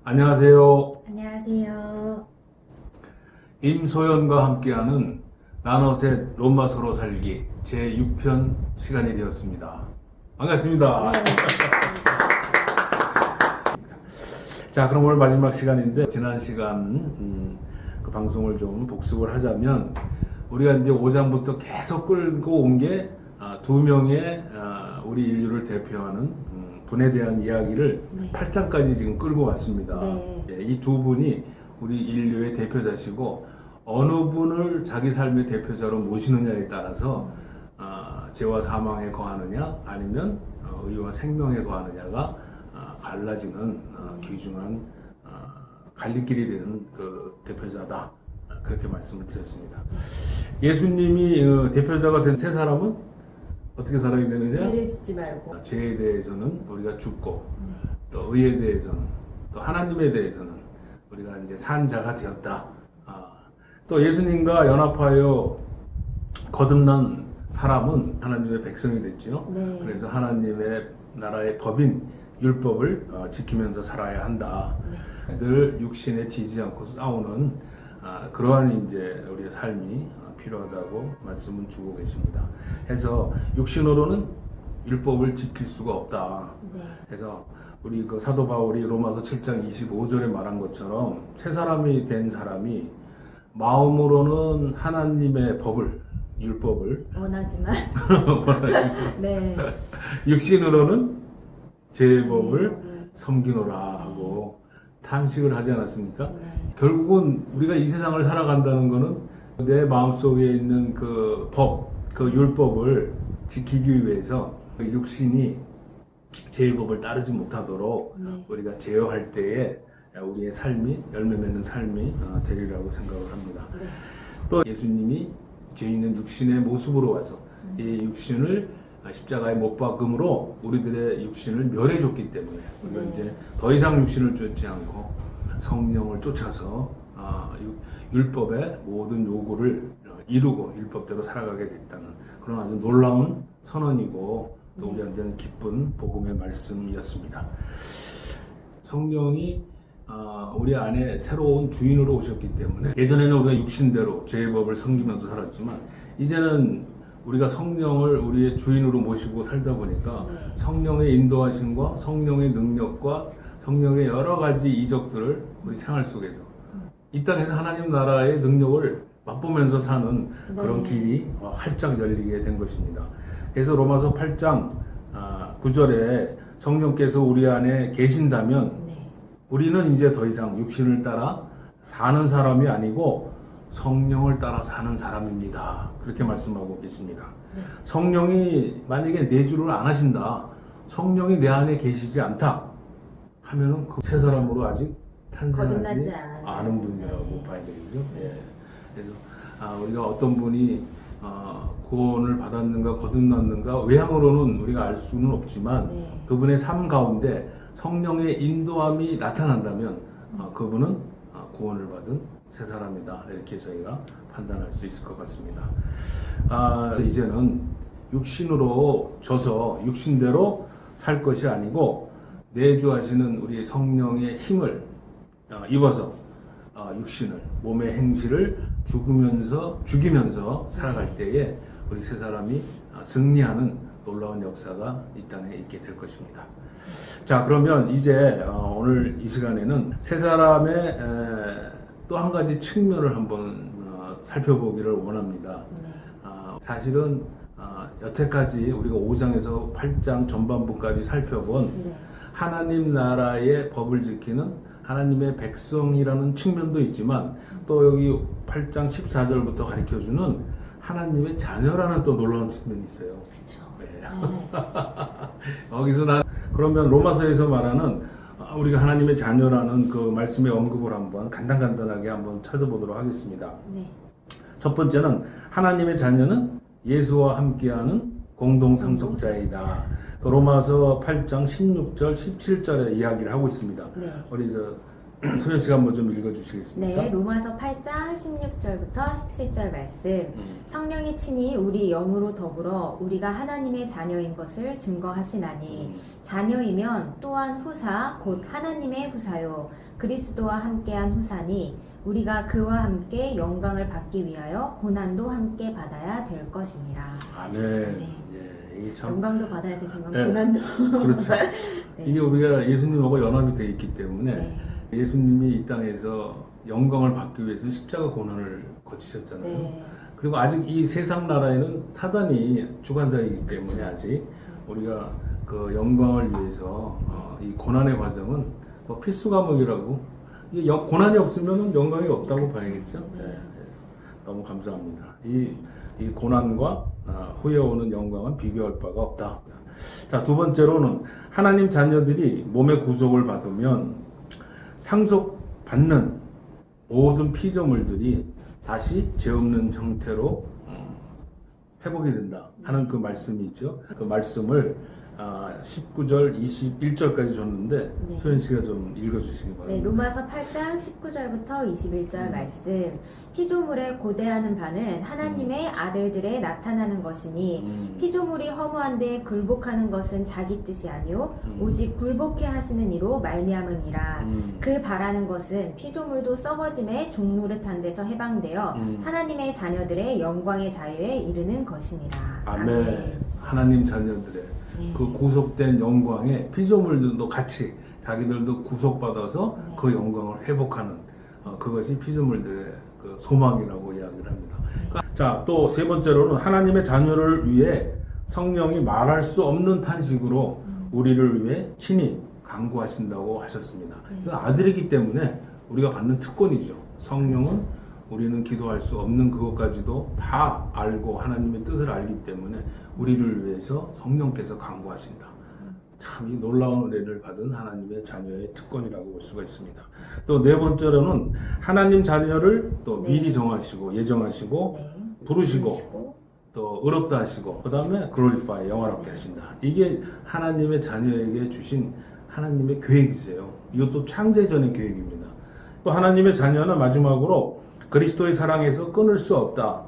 안녕하세요. 안녕하세요. 임소연과 함께하는 나넛의 로마서로 살기 제6편 시간이 되었습니다. 반갑습니다. 네. 자, 그럼 오늘 마지막 시간인데 지난 시간 그 방송을 좀 복습을 하자면 우리가 이제 5장부터 계속 끌고 온 게 두 명의 우리 인류를 대표하는 분에 대한 이야기를 8장까지 지금 끌고 왔습니다. 네. 이 두 분이 우리 인류의 대표자시고 어느 분을 자기 삶의 대표자로 모시느냐에 따라서 죄와 사망에 거하느냐 아니면 의와 생명에 거하느냐가 갈라지는 귀중한 갈림길이 되는 그 대표자다. 그렇게 말씀을 드렸습니다. 예수님이 대표자가 된 세 사람은 어떻게 살아야 되느냐? 죄를 짓지 말고. 죄에 대해서는 우리가 죽고 또 의에 대해서는 또 하나님에 대해서는 우리가 이제 산 자가 되었다. 또 예수님과 연합하여 거듭난 사람은 하나님의 백성이 됐죠. 네. 그래서 하나님의 나라의 법인 율법을 지키면서 살아야 한다. 늘 육신에 지지 않고 싸우는 그러한 이제 우리의 삶이 필요하다고 말씀을 주고 계십니다. 해서 육신으로는 율법을 지킬 수가 없다. 네. 그래서 우리 그 사도 바울이 로마서 7장 25절에 말한 것처럼 새 사람이 된 사람이 마음으로는 하나님의 법을 율법을 원하지만. 네. 육신으로는 죄의 법을 섬기노라 하고 탄식을 하지 않았습니까? 네. 결국은 우리가 이 세상을 살아간다는 것은 내 마음속에 있는 그 법, 그 율법을 지키기 위해서 그 육신이 죄의 법을 따르지 못하도록 우리가 제어할 때에 우리의 삶이 열매 맺는 삶이 되리라고 생각을 합니다. 네. 또 예수님이 죄 있는 육신의 모습으로 와서 이 육신을 십자가에 못 박음으로 우리들의 육신을 멸해줬기 때문에 우리가 이제 더 이상 육신을 쫓지 않고 성령을 쫓아서 율법의 모든 요구를 이루고 율법대로 살아가게 됐다는 그런 아주 놀라운 선언이고 또 우리한테는 기쁜 복음의 말씀이었습니다. 성령이 우리 안에 새로운 주인으로 오셨기 때문에 예전에는 우리가 육신대로 죄의 법을 섬기면서 살았지만 이제는 우리가 성령을 우리의 주인으로 모시고 살다 보니까 성령의 인도하심과 성령의 능력과 성령의 여러 가지 이적들을 우리 생활 속에서 이 땅에서 하나님 나라의 능력을 맛보면서 사는 그런 길이 활짝 열리게 된 것입니다. 그래서 로마서 8장 9절에 성령께서 우리 안에 계신다면 우리는 이제 더 이상 육신을 따라 사는 사람이 아니고 성령을 따라 사는 사람입니다. 그렇게 말씀하고 계십니다. 성령이 만약에 내주를 안 하신다, 성령이 내 안에 계시지 않다 하면은 그 새 사람으로 아직 탄생하지 않은 분이라고 봐야 되겠죠. 예. 그래서 우리가 어떤 분이 구원을 받았는가 거듭났는가 외향으로는 우리가 알 수는 없지만 그분의 삶 가운데 성령의 인도함이 나타난다면 그분은 구원을 받은 새 사람이다. 이렇게 저희가 판단할 수 있을 것 같습니다. 이제는 육신으로 져서 육신대로 살 것이 아니고 내주하시는 우리 성령의 힘을 입어서 육신을 몸의 행실을 죽이면서 살아갈 때에 우리 세 사람이 승리하는 놀라운 역사가 이 땅에 있게 될 것입니다. 자, 그러면 이제 오늘 이 시간에는 세 사람의 또 한 가지 측면을 한번 살펴보기를 원합니다. 사실은 여태까지 우리가 5장에서 8장 전반부까지 살펴본 하나님 나라의 법을 지키는 하나님의 백성이라는 측면도 있지만 또 여기 8장 14절부터 가르쳐주는 하나님의 자녀라는 또 놀라운 측면이 있어요. 여기서 그러면 로마서에서 말하는 우리가 하나님의 자녀라는 그 말씀의 언급을 한번 간단하게 한번 찾아보도록 하겠습니다. 첫 번째는 하나님의 자녀는 예수와 함께하는 공동 상속자이다. 로마서 8장 16절, 17절에 이야기를 하고 있습니다. 우리 소연 씨가 한번 좀 읽어주시겠습니까? 네, 로마서 8장 16절부터 17절 말씀. 성령이 친히 우리 영으로 더불어 우리가 하나님의 자녀인 것을 증거하시나니 자녀이면 또한 후사 곧 하나님의 후사요 그리스도와 함께한 후사니 우리가 그와 함께 영광을 받기 위하여 고난도 함께 받아야 될 것이니라. 아멘. 네. 예, 이게 참 영광도 받아야 되지만 네. 고난도. 그렇죠. 네. 이게 우리가 예수님하고 연합이 되어 있기 때문에 네. 예수님이 이 땅에서 영광을 받기 위해서는 십자가 고난을 거치셨잖아요. 네. 그리고 아직 이 세상 나라에는 사단이 주관자이기 때문에 아직 우리가 그 영광을 위해서 이 고난의 과정은 뭐 필수 과목이라고 이 고난이 없으면 영광이 없다고 봐야겠죠. 네. 그래서 너무 감사합니다. 이 고난과 후에 오는 영광은 비교할 바가 없다. 자, 두 번째로는 하나님 자녀들이 몸의 구속을 받으면 상속받는 모든 피조물들이 다시 죄 없는 형태로 회복이 된다 하는 그 말씀이 있죠. 그 말씀을 19절, 21절까지 줬는데 네. 소연 씨가 좀 읽어주시기 바랍니다. 네, 로마서 8장 19절부터 21절 말씀. 피조물에 고대하는 바는 하나님의 아들들에 나타나는 것이니 피조물이 허무한데 굴복하는 것은 자기 뜻이 아니요 오직 굴복해 하시는 이로 말미암음이라. 그 바라는 것은 피조물도 썩어짐에 종노릇한 데서 해방되어 하나님의 자녀들의 영광의 자유에 이르는 것이니라. 아멘. 하나님 자녀들의 네. 그 구속된 영광에 피조물들도 같이 자기들도 구속받아서 네. 그 영광을 회복하는 그것이 피조물들의 그 소망이라고 이야기를 합니다. 자, 또 세 번째로는 하나님의 자녀를 위해 성령이 말할 수 없는 탄식으로 우리를 위해 친히 간구하신다고 하셨습니다. 그 아들이기 때문에 우리가 받는 특권이죠. 성령은 우리는 기도할 수 없는 그것까지도 다 알고 하나님의 뜻을 알기 때문에 우리를 위해서 성령께서 간구하신다. 참 이 놀라운 은혜를 받은 하나님의 자녀의 특권이라고 볼 수가 있습니다. 또 네 번째로는 하나님 자녀를 또 네. 미리 정하시고 예정하시고 네. 부르시고 또 의롭다 하시고 그 다음에 글로리파이 영화롭게 하신다. 이게 하나님의 자녀에게 주신 하나님의 계획이세요. 이것도 창세전의 계획입니다. 또 하나님의 자녀는 마지막으로 그리스도의 사랑에서 끊을 수 없다.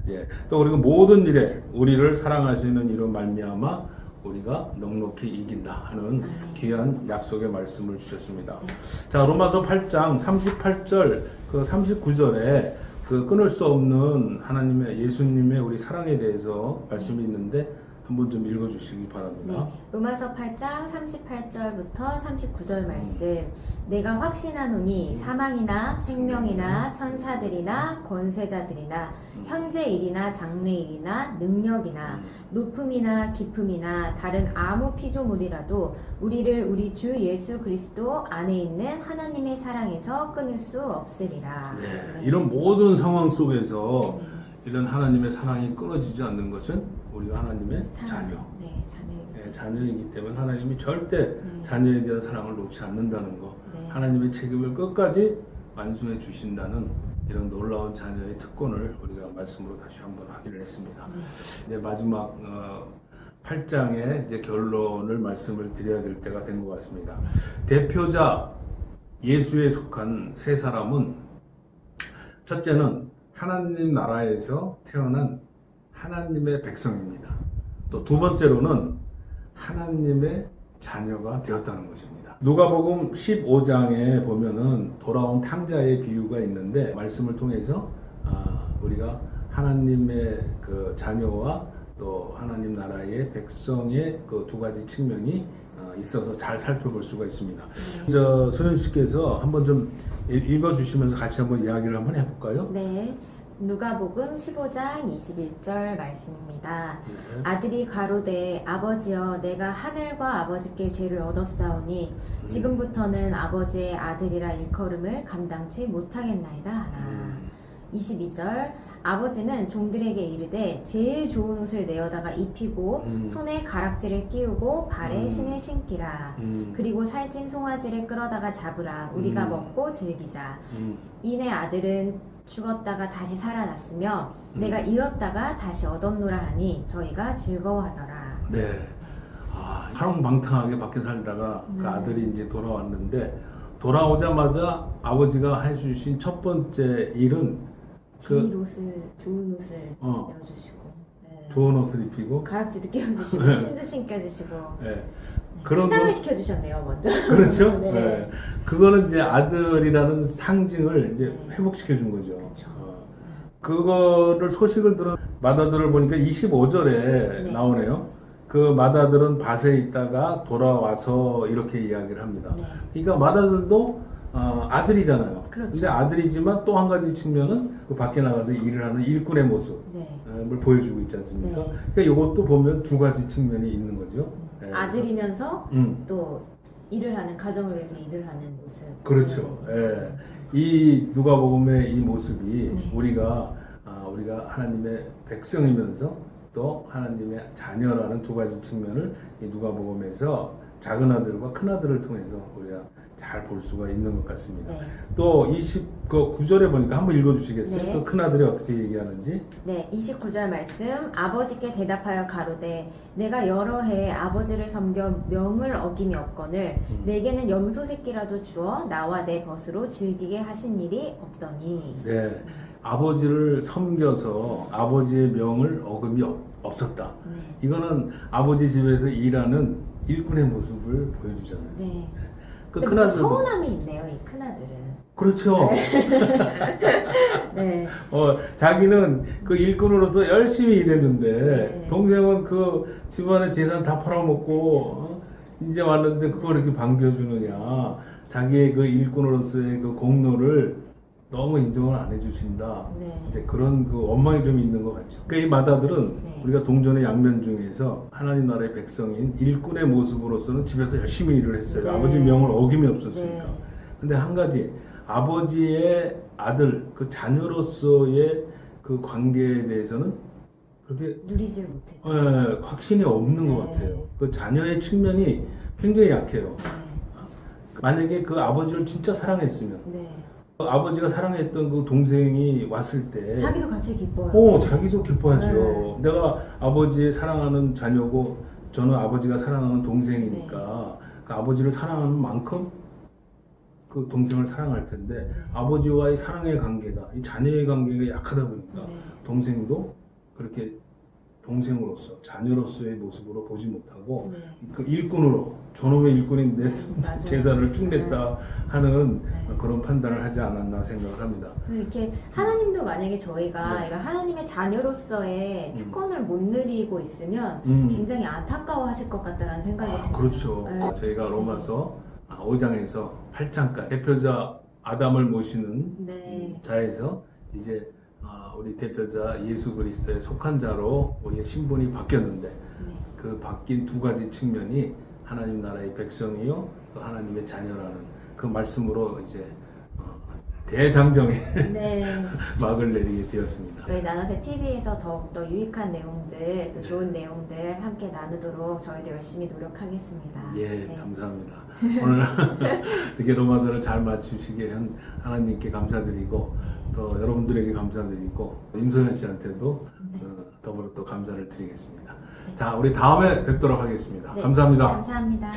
예. 또 그리고 모든 일에 우리를 사랑하시는 이로 말미암아 우리가 넉넉히 이긴다 하는 귀한 약속의 말씀을 주셨습니다. 자, 로마서 8장 38절 그 39절에 그 끊을 수 없는 하나님의 예수님의 우리 사랑에 대해서 말씀이 있는데 한번 좀 읽어주시기 바랍니다. 네, 로마서 8장 38절부터 39절 말씀. 내가 확신하노니 사망이나 생명이나 천사들이나 권세자들이나 현재일이나 장래일이나 능력이나 높음이나 깊음이나 다른 아무 피조물이라도 우리를 우리 주 예수 그리스도 안에 있는 하나님의 사랑에서 끊을 수 없으리라. 네, 이런 모든 상황 속에서 이런 하나님의 사랑이 끊어지지 않는 것은 우리가 하나님의 자녀. 네, 자녀이기 네, 자녀이기 때문에 하나님이 절대 자녀에 대한 사랑을 놓지 않는다는 거. 네. 하나님의 책임을 끝까지 완수해 주신다는 이런 놀라운 자녀의 특권을 우리가 말씀으로 다시 한번 확인을 했습니다. 이제 마지막 8장의 이제 결론을 말씀을 드려야 될 때가 된 것 같습니다. 대표자 예수에 속한 세 사람은 첫째는 하나님 나라에서 태어난 하나님의 백성입니다. 또 두 번째로는 하나님의 자녀가 되었다는 것입니다. 누가복음 15장에 보면은 돌아온 탕자의 비유가 있는데 말씀을 통해서 우리가 하나님의 그 자녀와 또 하나님 나라의 백성의 그 두 가지 측면이 있어서 잘 살펴볼 수가 있습니다. 저 소연 씨께서 한번 좀 읽어주시면서 같이 한번 이야기를 한번 해볼까요? 네. 누가복음 15장 21절 말씀입니다. 네. 아들이 가로되 아버지여 내가 하늘과 아버지께 죄를 얻었사오니 지금부터는 아버지의 아들이라 일컬음을 감당치 못하겠나이다 하나. 22절 아버지는 종들에게 이르되 제일 좋은 옷을 내어다가 입히고 손에 가락지를 끼우고 발에 신을 신기라. 그리고 살찐 송아지를 끌어다가 잡으라. 우리가 먹고 즐기자. 이내 아들은 죽었다가 다시 살아났으며 내가 잃었다가 다시 얻었노라 하니 저희가 즐거워하더라. 네. 사랑방탕하게 밖에 살다가 그 아들이 이제 돌아왔는데 돌아오자마자 아버지가 해주신 첫 번째 일은 제일 옷을 좋은 옷을 어. 입혀주시고 네. 좋은 옷을 입히고 가락지도 끼워주시고 신도 신겨주시고 네. 그런 치장을 거 시켜주셨네요 먼저. 그렇죠. 네. 네. 그거는 이제 아들이라는 상징을 이제 네. 회복시켜 준 거죠. 그쵸. 그거를 소식을 들은 마다들을 보니까 25절에 네. 나오네요. 그 마다들은 밭에 있다가 돌아와서 이렇게 이야기를 합니다. 네. 그러니까 마다들도 아들이잖아요. 그렇죠. 근데 아들이지만 또 한 가지 측면은 그 밖에 나가서 일을 하는 일꾼의 모습을 네. 보여주고 있지 않습니까? 네. 그러니까 이것도 보면 두 가지 측면이 있는 거죠. 네. 아들이면서 음. 또 일을 하는 가정을 위해서 일을 하는 모습. 그렇죠. 예. 이 누가복음의 이 모습이 네. 우리가 하나님의 백성이면서 또 하나님의 자녀라는 두 가지 측면을 이 누가복음에서 작은 아들과 큰 아들을 통해서 우리가 잘 볼 수가 있는 것 같습니다. 네. 또 29절에 보니까 한번 읽어주시겠어요? 네. 그 큰 아들이 어떻게 얘기하는지? 네, 29절 말씀. 아버지께 대답하여 가로되 내가 여러 해 아버지를 섬겨 명을 어김이 없거늘 내게는 염소 새끼라도 주어 나와 내 벗으로 즐기게 하신 일이 없더니. 네. 아버지를 섬겨서 아버지의 명을 어금이 없었다. 네. 이거는 아버지 집에서 일하는 일꾼의 모습을 보여주잖아요. 네. 그 근데 큰아들도 서운함이 있네요, 이 큰아들은. 그렇죠. 네. 자기는 그 일꾼으로서 열심히 일했는데 네. 동생은 그 집안의 재산 다 팔아먹고 이제 왔는데 그걸 이렇게 반겨주느냐. 자기의 그 일꾼으로서의 그 공로를 너무 인정을 안 해주신다. 네. 이제 그런 그 원망이 좀 있는 것 같죠. 그러니까 이 마다들은 네. 우리가 동전의 양면 중에서 하나님 나라의 백성인 일꾼의 모습으로서는 집에서 열심히 일을 했어요. 네. 아버지 명을 어김이 없었으니까. 네. 근데 한 가지 아버지의 아들 그 자녀로서의 그 관계에 대해서는 그렇게 누리질 못했다. 확신이 없는 것 네. 같아요. 그 자녀의 측면이 굉장히 약해요. 만약에 그 아버지를 진짜 사랑했으면 네. 아버지가 사랑했던 그 동생이 왔을 때 자기도 같이 기뻐요. 자기도 기뻐하죠. 내가 아버지의 사랑하는 자녀고 저는 아버지가 사랑하는 동생이니까 그 아버지를 사랑하는 만큼 그 동생을 사랑할 텐데 아버지와의 사랑의 관계가 이 자녀의 관계가 약하다 보니까 네. 동생도 그렇게 동생으로서 자녀로서의 모습으로 보지 못하고 네. 그 일꾼으로 저놈의 일꾼이 내 맞아요. 재산을 쭉 냈다 하는 네. 그런 판단을 하지 않았나 생각을 합니다. 이렇게 하나님도 만약에 저희가 네. 이런 하나님의 자녀로서의 특권을 못 누리고 있으면 굉장히 안타까워하실 것 같다는 생각이 들어요. 그렇죠. 네. 저희가 로마서 5장에서 8장까지 대표자 아담을 모시는 네. 자에서 이제 우리 대표자 예수 그리스도에 속한 자로 우리의 신분이 바뀌었는데 네. 그 바뀐 두 가지 측면이 하나님 나라의 백성이요 또 하나님의 자녀라는 그 말씀으로 이제 대장정의 네. 막을 내리게 되었습니다. 저희 나눠세 TV에서 더욱더 유익한 내용들, 또 좋은 내용들 함께 나누도록 저희도 열심히 노력하겠습니다. 예, 네. 감사합니다. 오늘 이렇게 로마서를 잘 맞추시게 한 하나님께 감사드리고 또 여러분들에게 감사드리고 임소연 씨한테도 더불어 또 감사를 드리겠습니다. 자, 우리 다음에 뵙도록 하겠습니다. 네. 감사합니다. 감사합니다.